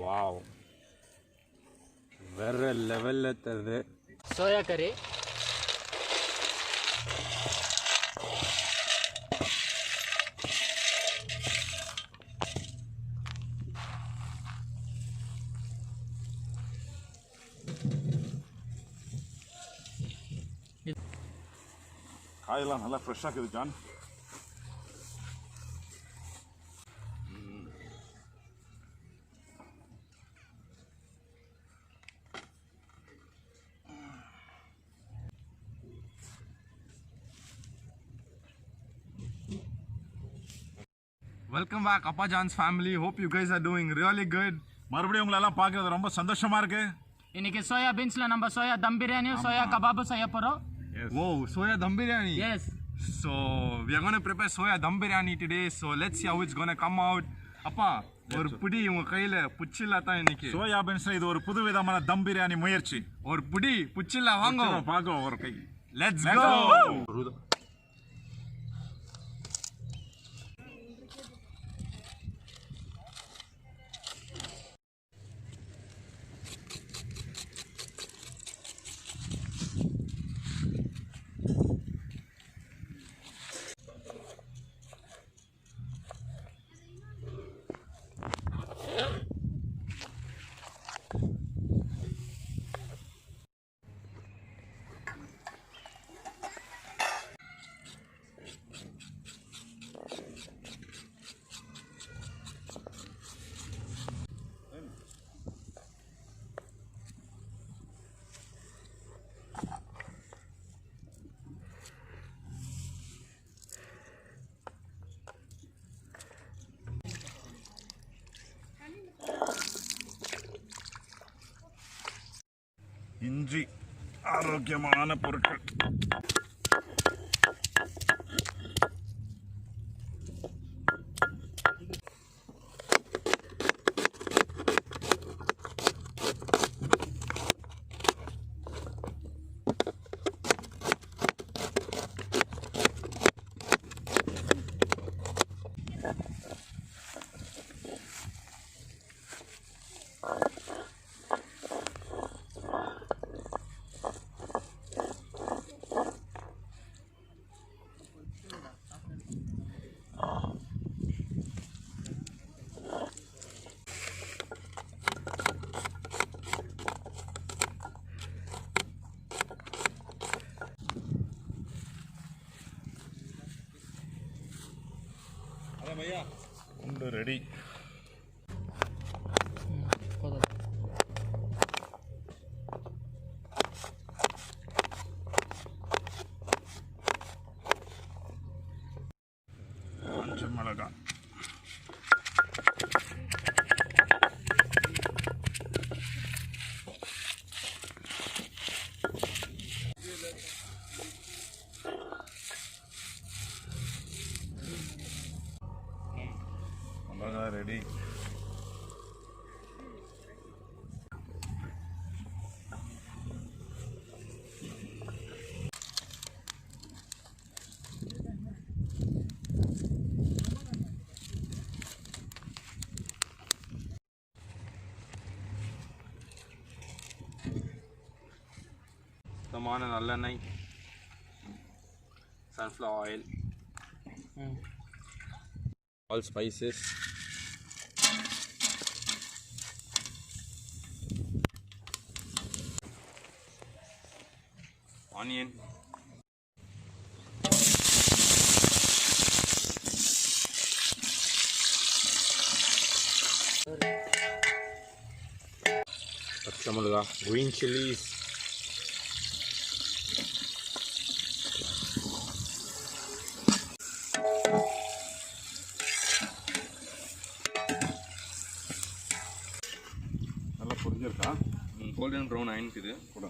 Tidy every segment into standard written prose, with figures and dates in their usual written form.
Wow. Very level at the soya curry. காயெல்லாம் நல்லா ஃப்ரெஷ்ஷாக இருக்குது John. Welcome back Appa Jaan's family. Hope you guys are doing really good. மறுபடியும் உங்களெல்லாம் பார்க்கறது ரொம்ப சந்தோஷமா இருக்கு. இன்னைக்கு சோயா பீன்ஸ்ல நம்ம சோயா தம் பிரியாணி சோயா கபாப் செய்ய போறோம். Wow, soya dum biryani. Yes. So we are going to prepare soya dum biryani today. So let's see how it's going to come out. Appa, ஒரு புடி உங்க கையில புச்சில தான் இன்னைக்கு. சோயா பீன்ஸ்ல இது ஒரு புதுவிதமான தம் பிரியாணி முயற்சி. ஒரு புடி புச்சில வாங்க. பாக்க ஒரு கை. Let's go. இஞ்சி ஆரோக்கியமான பொருட்கள். உண்டு ரெடி. கொஞ்சம் மிளகாய், ரெடி. சுத்தமான நல்லெண்ணெய், sunflower oil, all spices, onion, பச்சை மிளகாய், green chilies, நல்லா புரிஞ்சிருக்கா? கோல்டன் ப்ரௌன் ஆயிடுக்குது கூட.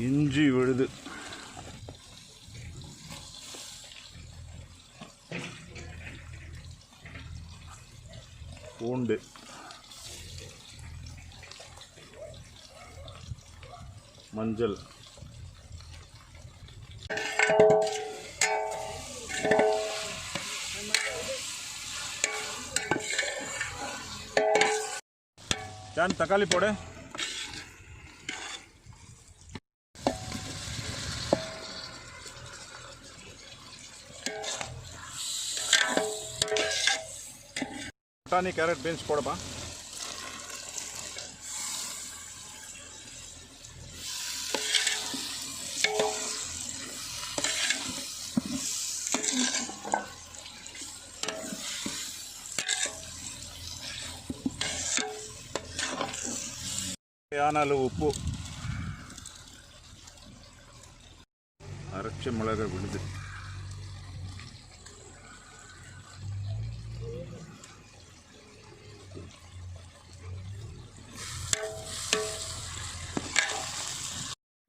இஞ்சி விழுது, பூண்டு, மஞ்சள், ஜான் தக்காளி போடு. பட்டாணி கேரட் பீன்ஸ் போடுப்பா. தேவையான உப்பு, அரைச்ச மிளகாய் விழுது,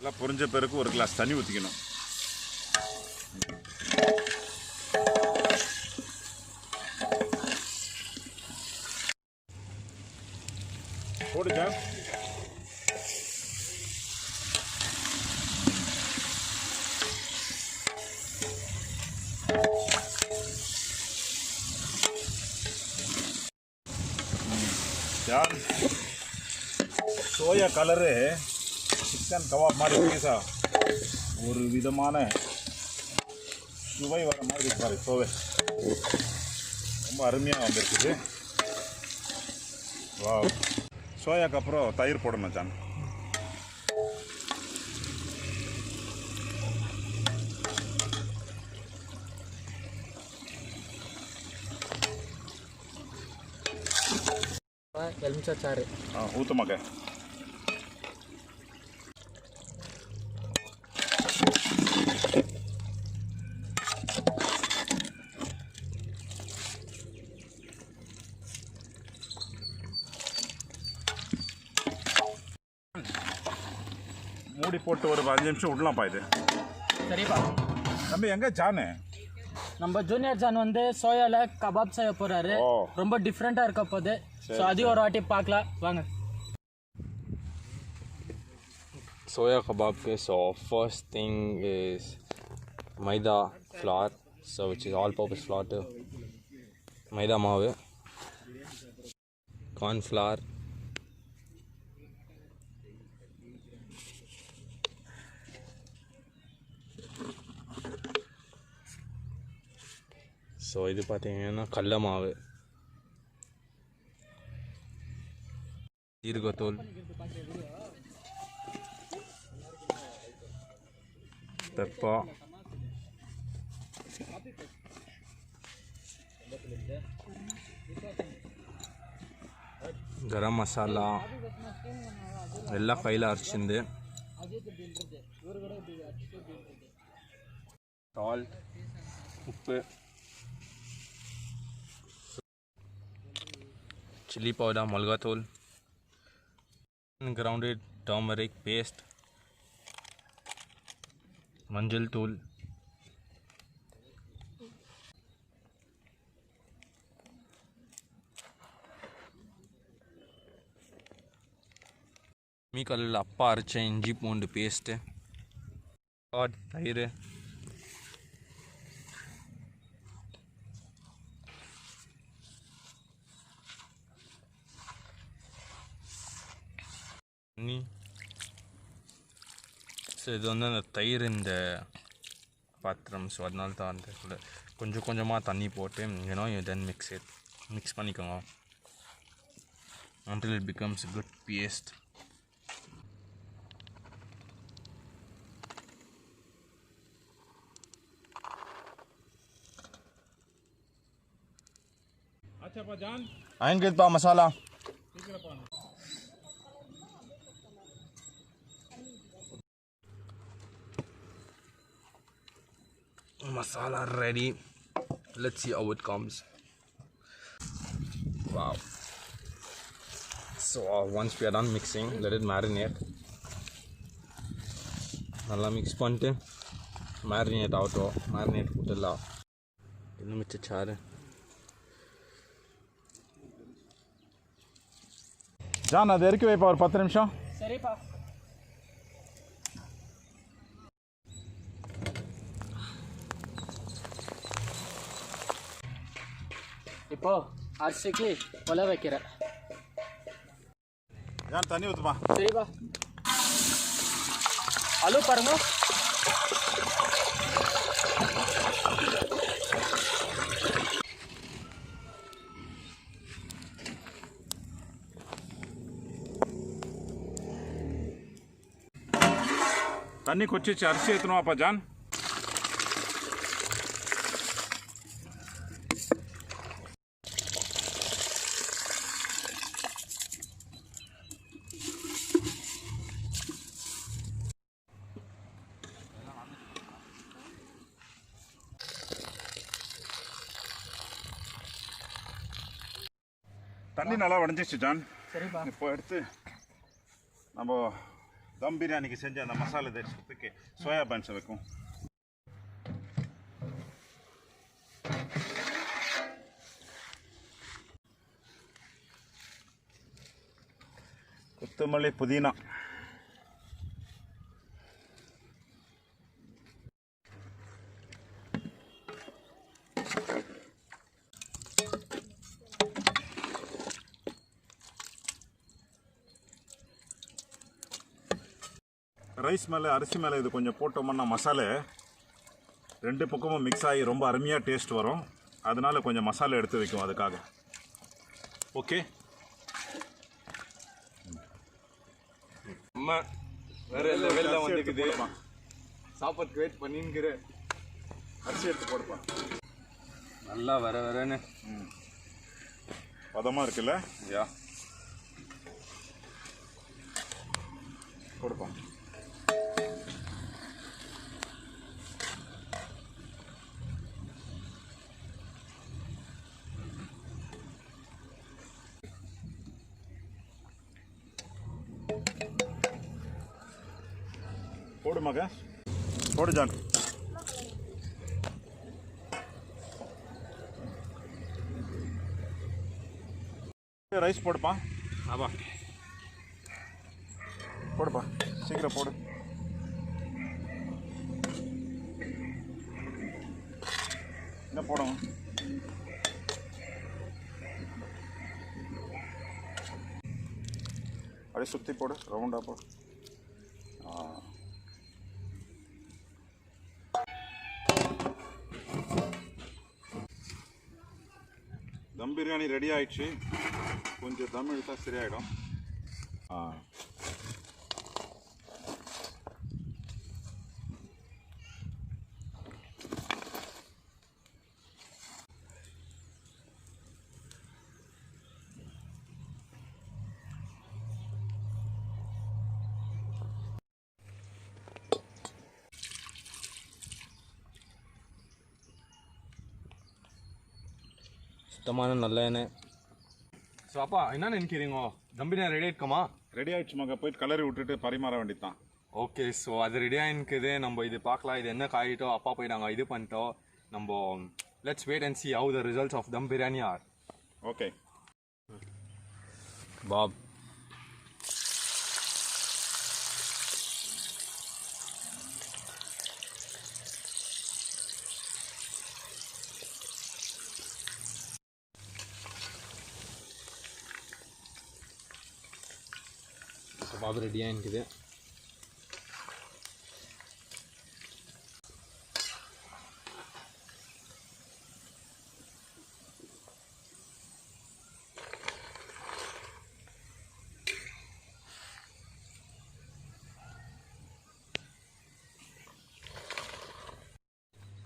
எல்லாம் பொரிஞ்ச பிறகு ஒரு கிளாஸ் தண்ணி ஊற்றிக்கணும். போடுச்சா? ஜான் சோயா கலரு சிக்கன் கபாப் மாதிரி பீஸா ஒரு விதமான சுவை வர மாதிரி இருப்பாரு. சோவை ரொம்ப அருமையாக வந்துருக்குது. வா, சோயாக்கு அப்புறம் தயிர் போடணும் ஜான். எலுமிச்சாறு ஊற்றுமாக்க. மூடி போட்டு ஒரு 5 நிமிஷம் விடலாம்ப்பா. இது சரிப்பா. தம்பி எங்கே ஜானு? நம்ம ஜூனியர் ஜான் வந்து சோயால கபாப் செய்ய போறாரு. ரொம்ப டிஃப்ரெண்டா இருக்க போகுது. ஸோ அதையும் ஒரு வாட்டி பார்க்கலாம் வாங்க. Soya kebab. So first thing is maida flour, so which is all-purpose flour too. Maida maavu, corn flour, so இது பார்த்தீங்கன்னா கடல மாவு, ஜீரகத்தூள், பெப்பர், கரம் மசாலா எல்லாம் கையில் அரைச்சிருந்து, சால்ட், உப்பு, chili powder, mulgathol, grounded turmeric paste, manjal tool, மீக்கல்ல அப்பா அரைச்ச இஞ்சி பூண்டு பேஸ்ட்டு, தயிர், தண்ணி. ஸோ இது வந்து அந்த தயிர் இந்த பாத்திரம், ஸோ அதனால தான் அந்த கொஞ்சம் கொஞ்சமாக தண்ணி போட்டு தென் மிக்ஸ் பண்ணிக்கோங்க until it becomes a good paste. अच्छा जान आएंगे तो मसाला Masala ready. Let's see how it comes. Wow. So once we are done mixing, let it marinate. நல்லா மிக்ஸ் பண்ணிட்டு மேரினேட் ஆகட்டும். மேரினேட் போட்டுடலாம். இன்னும் மிச்ச சாறு. ஜான் அது இறக்கி வைப்பா ஒரு 10 நிமிஷம். சரிப்பா. இப்போ அரிசிக்கு ஒலை வைக்கிறேன். ஜான் தண்ணி ஊற்றுப்பா. சரிப்பா. அளவு பாருங்க. தண்ணி கொச்சிச்சு அரிசி ஏற்றணுமாப்பா ஜான்? தண்ணி நல்லா வடிஞ்சிச்சு ஜான். சரிப்பா. இப்போ எடுத்து நம்ம தம் பிரியாணிக்கு செஞ்ச அந்த மசாலா தேய்ச்சதுக்கு சோயா பன்ஸை வைக்கும். கொத்தமல்லி புதினா ரைஸ் மேலே அரிசி மேலே இது கொஞ்சம் போட்டோம்னா மசாலா ரெண்டு பக்கமும் மிக்ஸ் ஆகி ரொம்ப அருமையாக டேஸ்ட் வரும். அதனால கொஞ்சம் மசாலா எடுத்து வைக்கும் அதுக்காக. ஓகே அம்மா வேற லெவலில் வந்துக்குது. சாப்பாட்டுக்கு வெயிட் பண்ணிங்கிற அரிசி எடுத்து போடுப்பா. நல்லா வரேன்னு பதமாக இருக்குல்ல? யா போடுப்பா. போடு மக, போடு ஜான். ரைஸ் போடுப்பா. ஆபா போடுப்பா, சீக்கிரம் போடு. என்ன போடும்? அப்படியே சுற்றி போடு, ரவுண்டாக போடு. தம் பிரியாணி ரெடி ஆயிடுச்சு. கொஞ்சம் தம் இழுத்தா சரியாயிடும். சுத்தமான நல்ல எண்ணெய். ஸோ அப்பா என்ன நினைக்கிறீங்க? தம் பிரியாணி ரெடி ஆயிடுக்குமா? ரெடி ஆயிடுச்சு மக, போயிட்டு கலரி விட்டுட்டு பரிமாற வேண்டியதுதான். ஓகே, ஸோ அது ரெடி ஆகிருக்குது. நம்ம இது பார்க்கலாம், இது என்ன காயிட்டோ. அப்பா போய் நாங்கள் இது பண்ணிட்டோம். நம்ம let's wait and see how the results of dum biryani are. Okay பாப் கபாப் ரெடியாக இருக்குது.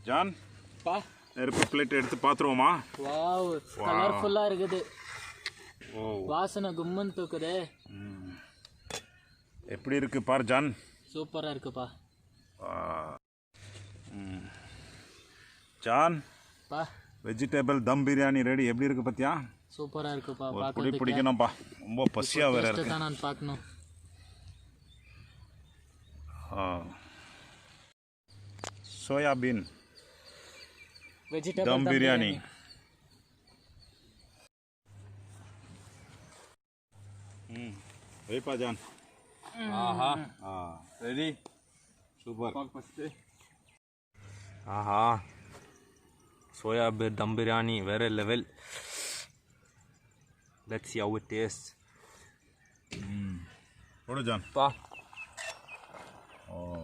ஜான், பா நெருப்பு பிளேட் எடுத்து பார்த்துருவோமா? வாவ், கலர்ஃபுல்லாக இருக்குது. வாசனை கும்மன் தூக்குதே. எப்படி இருக்கு பார் ஜான். சூப்பராக இருக்குப்பா. ஜான், பா வெஜிடபிள் தம் பிரியாணி ரெடி. எப்படி இருக்கு பத்தியா? சூப்பராக இருக்குப்பா. ஒரு புடி பார்க்கறதுக்கு பிடிக்கணும்ப்பா, ரொம்ப பசியா வேற இருக்கு. தான் நான் பார்க்கணும். சோயாபீன் வெஜிடபிள் தம் பிரியாணி. வைப்பா ஜான். ஆஹா, ரெடி, சூப்பர். ஆஹா, சோயா தம் பிரியாணி வேற level. Let's see how it tastes. போடு ஜான். Pa. Oh.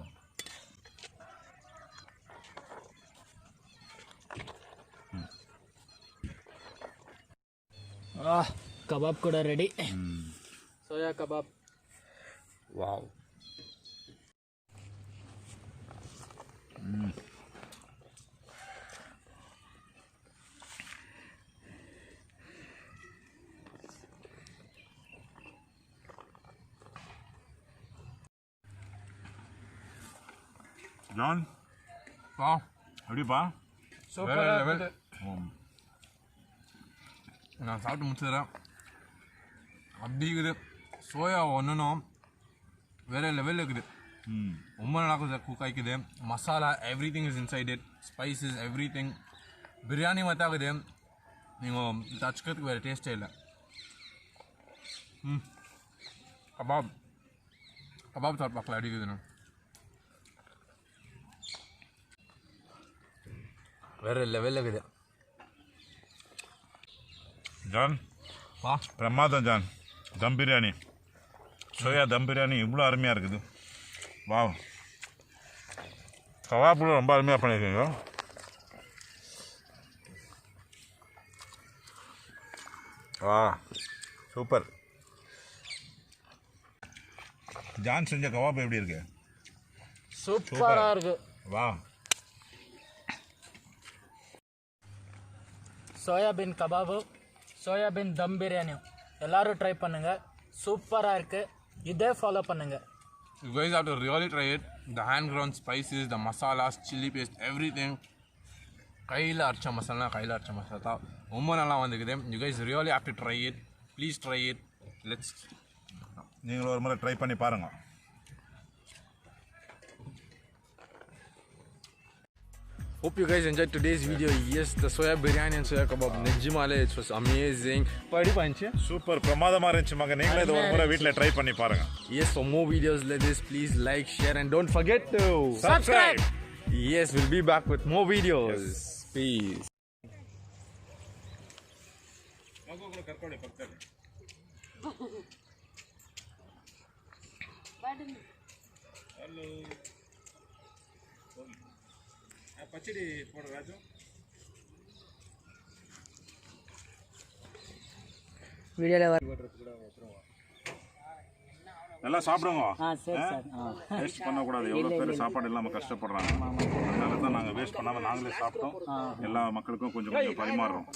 கபாப் கூட ready. Soya kebab. Wow. John Pa. எப்படிப்பா? வேற லெவல். நான் சாப்பிட்டு முடிச்சிடுறேன். அப்படி இருக்குது. சோயா ஒன்றும் வேற லெவலில் இருக்குது. ரொம்ப நல்லா குக் ஆகிக்குது. Masala everything is inside it. Spices everything. Biryani மத்தாக்குது. நீங்கள் தச்சுக்கிறதுக்கு வேறு டேஸ்ட்டே இல்லை. கபாப் சாப்பிட்டு பார்க்கலாம் எப்படி இருக்குதுண்ணா. வேறு லெவலில் இருக்குது. ஜான் வா பிரமாதம் ஜான். தம் பிரியாணி, சோயா தம் பிரியாணி இவ்வளோ அருமையாக இருக்குது. வா, கவாப்புல ரொம்ப அருமையாக பண்ணியிருக்கீங்க. வா சூப்பர். ஜான் செஞ்ச கவாப் எப்படி இருக்கு? சூப்பராக இருக்கு. வா, சோயாபீன் கபாபு, சோயாபீன் தம் பிரியாணியும் எல்லாரும் ட்ரை பண்ணுங்க. சூப்பராக இருக்கு. இதே ஃபாலோ பண்ணுங்க. You guys have to really try it. The hand ground spices, the masalas, chili paste, everything. கையில் அரைச்ச மசாலா ரொம்ப நல்லா வந்துக்குது. You guys really have to try it. Please try it. Let's. நீங்களும் ஒரு முறை ட்ரை பண்ணி பாருங்கள். Hope you guys enjoyed today's video. Yes, the soya biryani and soya kebab. Nijimale, it was amazing. Padi panche. Super பிரமாதமாக இருந்துச்சு மகன். நீங்களே இதை ஒரு முறை வீட்டில் ட்ரை பண்ணி பாருங்கள். Yes, for more videos like this, please like, share, and don't forget to Subscribe. Yes, we'll be back with more videos. Peace. பச்சடி போட ராஜு. நல்லா சாப்பிடுங்க. வேஸ்ட் பண்ணக்கூடாது. எவ்வளோ பேர் சாப்பாடு இல்லாமல் கஷ்டப்படுறாங்க. அதனால தான் நாங்கள் வேஸ்ட் பண்ணாமல் நாங்களே சாப்பிட்டோம். எல்லா மக்களுக்கும் கொஞ்சம் கொஞ்சம் பரிமாறுறோம்.